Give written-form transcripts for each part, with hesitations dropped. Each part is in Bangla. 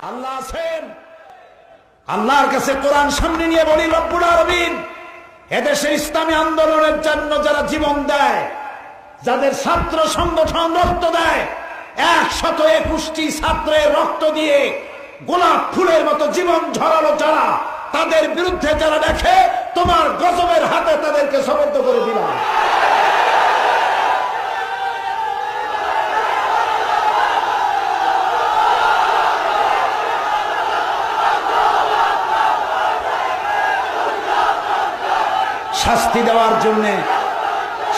আল্লাহ আছেন। আল্লাহর কাছে কোরআন সামনে নিয়ে বলি, রব্বুল আলামিন এদেশে ইসলামী আন্দোলনের জন্য যারা জীবন দেয়, যাদের ছাত্র সংগঠন রক্ত দেয়, 121টি ছাত্রের রক্ত দিয়ে গোলাপ ফুলের মতো জীবন ঝরালো যারা, তাদের বিরুদ্ধে যারা দেখে, তোমার গজবের হাতে তাদেরকে সমর্থ করে দিলাম।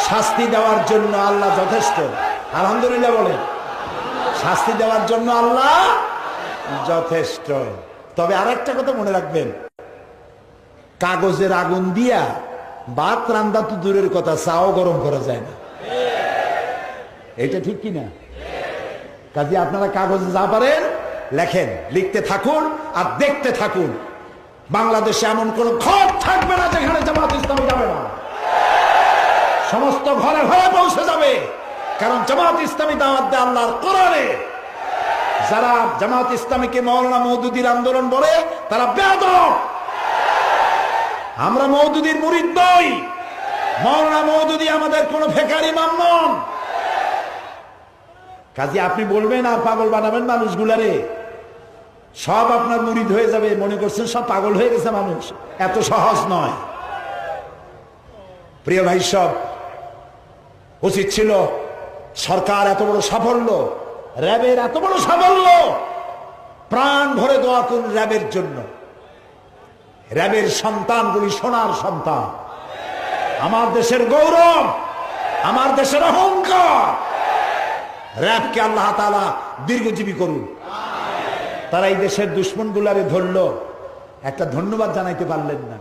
শাস্তি দেওয়ার জন্য আল্লাহ যথেষ্ট। আলহামদুলিল্লাহ বলেন। শাস্তি দেওয়ার জন্য আল্লাহ যথেষ্ট। তবে আরেকটা কথা মনে রাখবেন, কাগজের আগুন দিয়া ভাত রান্না তো দূরের কথা, চাও গরম করা যায় না। এটা ঠিক কিনা? কাজে আপনারা কাগজে যা পারেন লেখেন, লিখতে থাকুন আর দেখতে থাকুন। বাংলাদেশে এমন কোন ঘর থাকবে না যেখানে জামাত ইসলামী যাবে না। সমস্ত ঘরে ঘরে পৌঁছে যাবে, কারণ জামাত ইসলামী দাওয়াত দেয় আল্লাহর কোরআনে। যারা জামাত ইসলামীকে মাওলানা মওদুদীর আন্দোলন বলে, তারা বেয়াদব। আমরা মওদুদীর মুরিদ নই। মাওলানা মওদুদী আমাদের কোন ফেকার ইমাম নন। কাজে আপনি বলবেন আর পাগল বানাবেন মানুষগুলারে, সব আপনার মুরিদ হয়ে যাবে, মনে করছেন সব পাগল হয়ে গেছে মানুষ। এত সহজ নয়। প্রিয় ভাই, সব উচিত ছিল সরকার এত বড় সাফল্য, র্যাবের এত বড় সাফল্য, প্রাণ ভরে দোয়া করুন র্যাবের জন্য। র্যাবের সন্তানগুলি সোনার সন্তান, আমার দেশের গৌরব, আমার দেশের অহংকার। র্যাবকে আল্লাহ তাআলা দীর্ঘজীবী করুন। তারা এই দেশের দুশ্মন গুলারে ধরলো, একটা ধন্যবাদ জানাইতে পারলেন না।